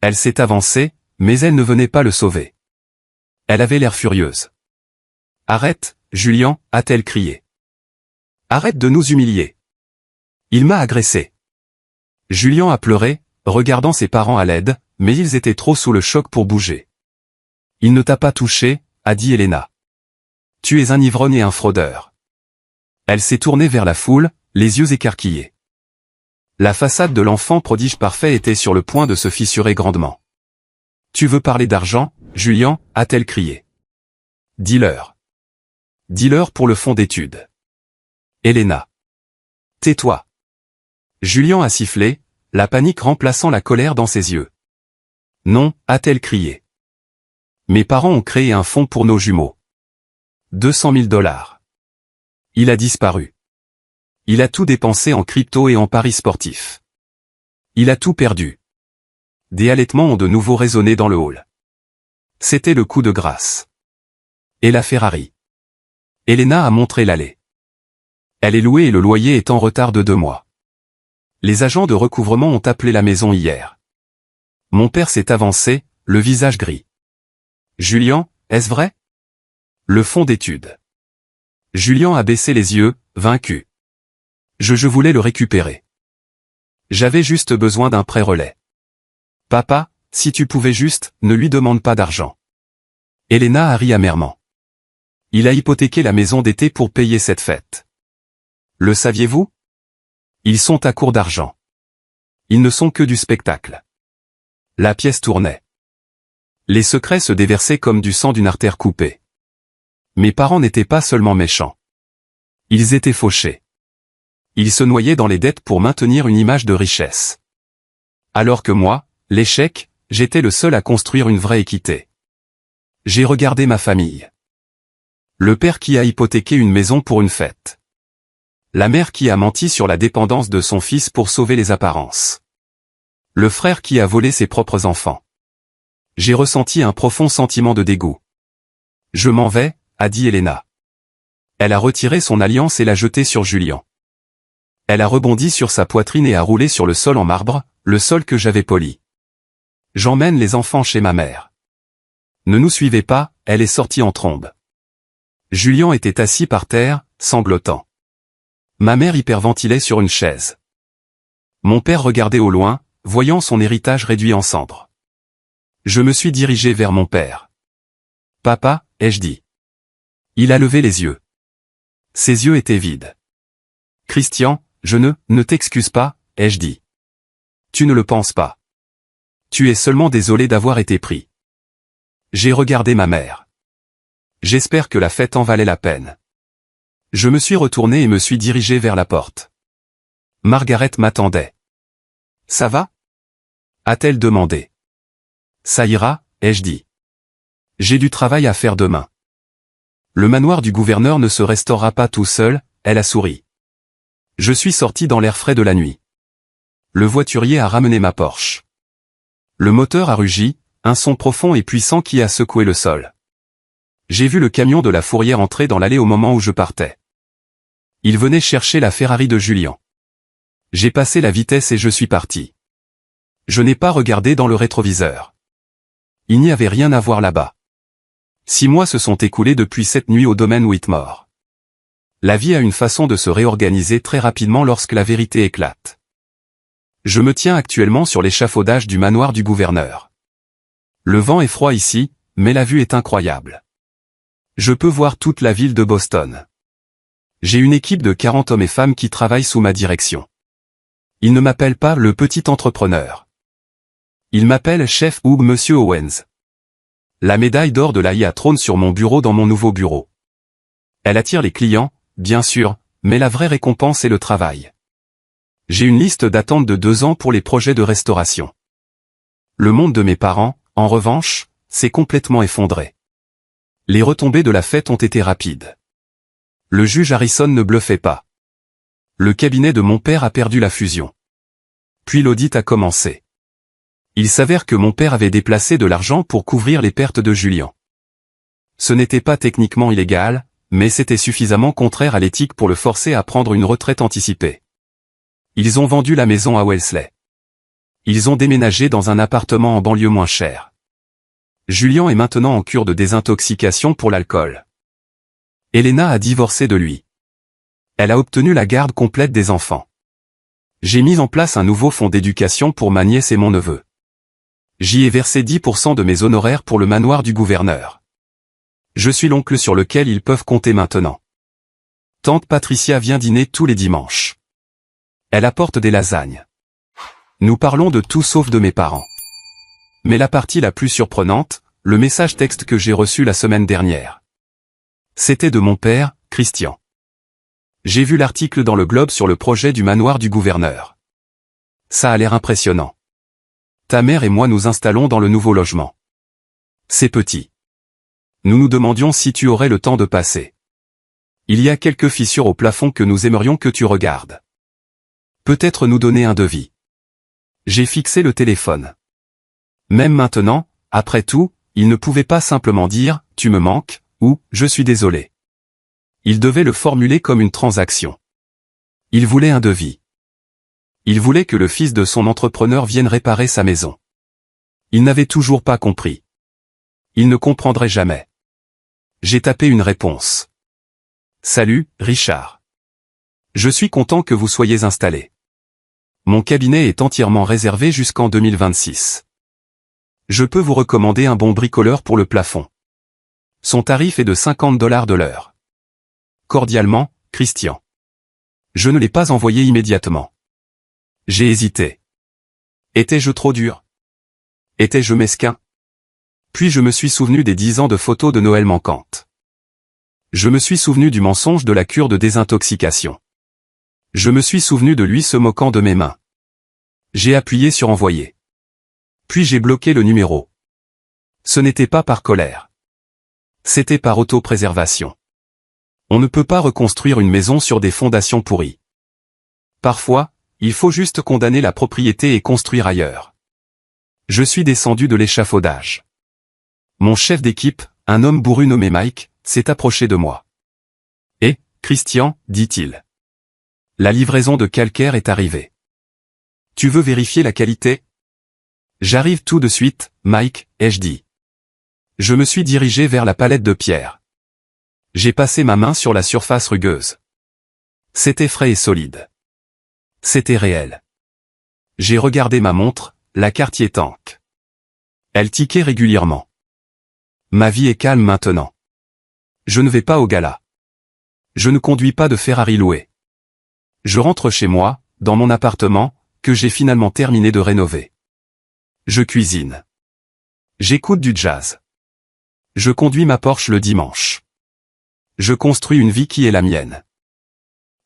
Elle s'est avancée, mais elle ne venait pas le sauver. Elle avait l'air furieuse. Arrête, Julien, a-t-elle crié. Arrête de nous humilier. Il m'a agressé. Julien a pleuré, regardant ses parents à l'aide, mais ils étaient trop sous le choc pour bouger. Il ne t'a pas touché, a dit Helena. Tu es un ivrogne et un fraudeur. Elle s'est tournée vers la foule, les yeux écarquillés. La façade de l'enfant prodige parfait était sur le point de se fissurer grandement. « Tu veux parler d'argent, Julian ?» a-t-elle crié. « Dis-leur. Dis-leur pour le fonds d'études. » Elena. « Tais-toi. » Julian a sifflé, la panique remplaçant la colère dans ses yeux. « Non » a-t-elle crié. « Mes parents ont créé un fonds pour nos jumeaux. 200 000 $. Il a disparu. Il a tout dépensé en crypto et en paris sportifs. Il a tout perdu. » Des halètements ont de nouveau résonné dans le hall. C'était le coup de grâce. Et la Ferrari. Elena a montré l'allée. Elle est louée et le loyer est en retard de 2 mois. Les agents de recouvrement ont appelé la maison hier. Mon père s'est avancé, le visage gris. Julian, est-ce vrai? Le fonds d'études. Julian a baissé les yeux, vaincu. Je voulais le récupérer. J'avais juste besoin d'un prêt relais. Papa, si tu pouvais juste, ne lui demande pas d'argent. Elena a ri amèrement. Il a hypothéqué la maison d'été pour payer cette fête. Le saviez-vous? Ils sont à court d'argent. Ils ne sont que du spectacle. La pièce tournait. Les secrets se déversaient comme du sang d'une artère coupée. Mes parents n'étaient pas seulement méchants. Ils étaient fauchés. Ils se noyaient dans les dettes pour maintenir une image de richesse. Alors que moi, l'échec, j'étais le seul à construire une vraie équité. J'ai regardé ma famille. Le père qui a hypothéqué une maison pour une fête. La mère qui a menti sur la dépendance de son fils pour sauver les apparences. Le frère qui a volé ses propres enfants. J'ai ressenti un profond sentiment de dégoût. Je m'en vais, a dit Elena. Elle a retiré son alliance et l'a jetée sur Julian. Elle a rebondi sur sa poitrine et a roulé sur le sol en marbre, le sol que j'avais poli. J'emmène les enfants chez ma mère. Ne nous suivez pas, elle est sortie en trombe. Julian était assis par terre, sanglotant. Ma mère hyperventilait sur une chaise. Mon père regardait au loin, voyant son héritage réduit en cendres. Je me suis dirigé vers mon père. Papa, ai-je dit. Il a levé les yeux. Ses yeux étaient vides. Christian, je ne t'excuse pas, ai-je dit. Tu ne le penses pas. Tu es seulement désolé d'avoir été pris. J'ai regardé ma mère. J'espère que la fête en valait la peine. Je me suis retourné et me suis dirigé vers la porte. Margaret m'attendait. Ça va? A-t-elle demandé. Ça ira, ai-je dit. J'ai du travail à faire demain. Le manoir du gouverneur ne se restaurera pas tout seul, elle a souri. Je suis sorti dans l'air frais de la nuit. Le voiturier a ramené ma Porsche. Le moteur a rugi, un son profond et puissant qui a secoué le sol. J'ai vu le camion de la fourrière entrer dans l'allée au moment où je partais. Il venait chercher la Ferrari de Julian. J'ai passé la vitesse et je suis parti. Je n'ai pas regardé dans le rétroviseur. Il n'y avait rien à voir là-bas. 6 mois se sont écoulés depuis cette nuit au domaine Whitmore. La vie a une façon de se réorganiser très rapidement lorsque la vérité éclate. Je me tiens actuellement sur l'échafaudage du manoir du gouverneur. Le vent est froid ici, mais la vue est incroyable. Je peux voir toute la ville de Boston. J'ai une équipe de 40 hommes et femmes qui travaillent sous ma direction. Ils ne m'appellent pas le petit entrepreneur. Ils m'appellent chef ou Monsieur Owens. La médaille d'or de l'AIA trône sur mon bureau dans mon nouveau bureau. Elle attire les clients, bien sûr, mais la vraie récompense est le travail. J'ai une liste d'attente de 2 ans pour les projets de restauration. Le monde de mes parents, en revanche, s'est complètement effondré. Les retombées de la fête ont été rapides. Le juge Harrison ne bluffait pas. Le cabinet de mon père a perdu la fusion. Puis l'audit a commencé. Il s'avère que mon père avait déplacé de l'argent pour couvrir les pertes de Julian. Ce n'était pas techniquement illégal, mais c'était suffisamment contraire à l'éthique pour le forcer à prendre une retraite anticipée. Ils ont vendu la maison à Wellesley. Ils ont déménagé dans un appartement en banlieue moins cher. Julian est maintenant en cure de désintoxication pour l'alcool. Elena a divorcé de lui. Elle a obtenu la garde complète des enfants. J'ai mis en place un nouveau fonds d'éducation pour ma nièce et mon neveu. J'y ai versé 10% de mes honoraires pour le manoir du gouverneur. Je suis l'oncle sur lequel ils peuvent compter maintenant. Tante Patricia vient dîner tous les dimanches. Elle apporte des lasagnes. Nous parlons de tout sauf de mes parents. Mais la partie la plus surprenante, le message texte que j'ai reçu la semaine dernière. C'était de mon père, Christian. J'ai vu l'article dans le Globe sur le projet du manoir du gouverneur. Ça a l'air impressionnant. Ta mère et moi nous installons dans le nouveau logement. C'est petit. Nous nous demandions si tu aurais le temps de passer. Il y a quelques fissures au plafond que nous aimerions que tu regardes. Peut-être nous donner un devis. J'ai fixé le téléphone. Même maintenant, après tout, il ne pouvait pas simplement dire « tu me manques » ou « je suis désolé ». Il devait le formuler comme une transaction. Il voulait un devis. Il voulait que le fils de son entrepreneur vienne réparer sa maison. Il n'avait toujours pas compris. Il ne comprendrait jamais. J'ai tapé une réponse. Salut, Richard. Je suis content que vous soyez installé. Mon cabinet est entièrement réservé jusqu'en 2026. Je peux vous recommander un bon bricoleur pour le plafond. Son tarif est de $50 de l'heure. Cordialement, Christian. Je ne l'ai pas envoyé immédiatement. J'ai hésité. Étais-je trop dur? Étais-je mesquin? Puis je me suis souvenu des 10 ans de photos de Noël manquantes. Je me suis souvenu du mensonge de la cure de désintoxication. Je me suis souvenu de lui se moquant de mes mains. J'ai appuyé sur envoyer. Puis j'ai bloqué le numéro. Ce n'était pas par colère. C'était par autopréservation. On ne peut pas reconstruire une maison sur des fondations pourries. Parfois, il faut juste condamner la propriété et construire ailleurs. Je suis descendu de l'échafaudage. Mon chef d'équipe, un homme bourru nommé Mike, s'est approché de moi. « Eh, Christian, dit-il. La livraison de calcaire est arrivée. Tu veux vérifier la qualité? » J'arrive tout de suite, Mike, ai-je dit. Je me suis dirigé vers la palette de pierre. J'ai passé ma main sur la surface rugueuse. C'était frais et solide. C'était réel. J'ai regardé ma montre, la Cartier Tank. Elle tiquait régulièrement. Ma vie est calme maintenant. Je ne vais pas au gala. Je ne conduis pas de Ferrari loué. Je rentre chez moi, dans mon appartement, que j'ai finalement terminé de rénover. Je cuisine. J'écoute du jazz. Je conduis ma Porsche le dimanche. Je construis une vie qui est la mienne.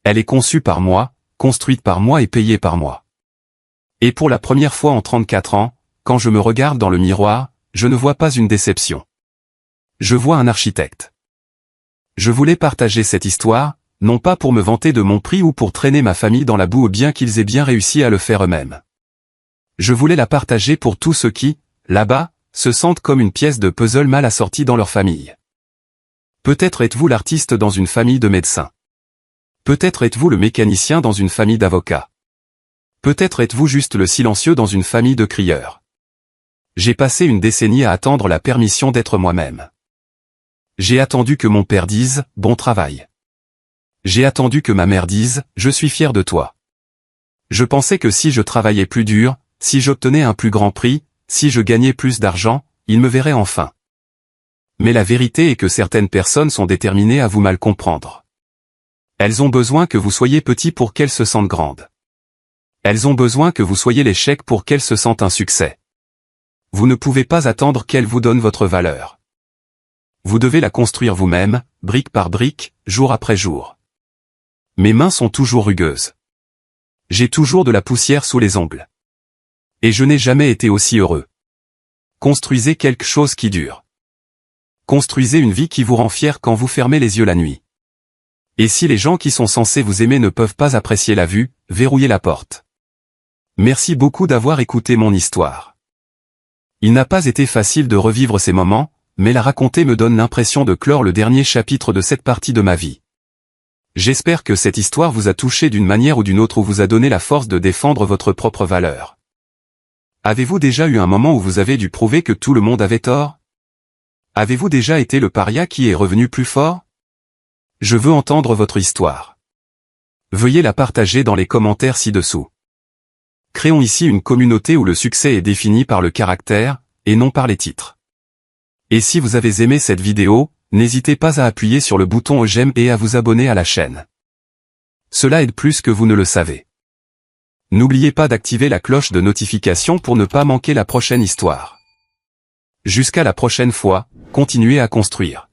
Elle est conçue par moi, construite par moi et payée par moi. Et pour la première fois en 34 ans, quand je me regarde dans le miroir, je ne vois pas une déception. Je vois un architecte. Je voulais partager cette histoire, non pas pour me vanter de mon prix ou pour traîner ma famille dans la boue bien qu'ils aient bien réussi à le faire eux-mêmes. Je voulais la partager pour tous ceux qui, là-bas, se sentent comme une pièce de puzzle mal assortie dans leur famille. Peut-être êtes-vous l'artiste dans une famille de médecins. Peut-être êtes-vous le mécanicien dans une famille d'avocats. Peut-être êtes-vous juste le silencieux dans une famille de crieurs. J'ai passé une décennie à attendre la permission d'être moi-même. J'ai attendu que mon père dise « bon travail ». J'ai attendu que ma mère dise « je suis fier de toi ». Je pensais que si je travaillais plus dur, si j'obtenais un plus grand prix, si je gagnais plus d'argent, ils me verraient enfin. Mais la vérité est que certaines personnes sont déterminées à vous mal comprendre. Elles ont besoin que vous soyez petit pour qu'elles se sentent grandes. Elles ont besoin que vous soyez l'échec pour qu'elles se sentent un succès. Vous ne pouvez pas attendre qu'elles vous donnent votre valeur. Vous devez la construire vous-même, brique par brique, jour après jour. Mes mains sont toujours rugueuses. J'ai toujours de la poussière sous les ongles. Et je n'ai jamais été aussi heureux. Construisez quelque chose qui dure. Construisez une vie qui vous rend fier quand vous fermez les yeux la nuit. Et si les gens qui sont censés vous aimer ne peuvent pas apprécier la vue, verrouillez la porte. Merci beaucoup d'avoir écouté mon histoire. Il n'a pas été facile de revivre ces moments, mais la raconter me donne l'impression de clore le dernier chapitre de cette partie de ma vie. J'espère que cette histoire vous a touché d'une manière ou d'une autre ou vous a donné la force de défendre votre propre valeur. Avez-vous déjà eu un moment où vous avez dû prouver que tout le monde avait tort? Avez-vous déjà été le paria qui est revenu plus fort? Je veux entendre votre histoire. Veuillez la partager dans les commentaires ci-dessous. Créons ici une communauté où le succès est défini par le caractère, et non par les titres. Et si vous avez aimé cette vidéo, N'hésitez pas à appuyer sur le bouton j'aime et à vous abonner à la chaîne. Cela aide plus que vous ne le savez. N'oubliez pas d'activer la cloche de notification pour ne pas manquer la prochaine histoire. Jusqu'à la prochaine fois, continuez à construire.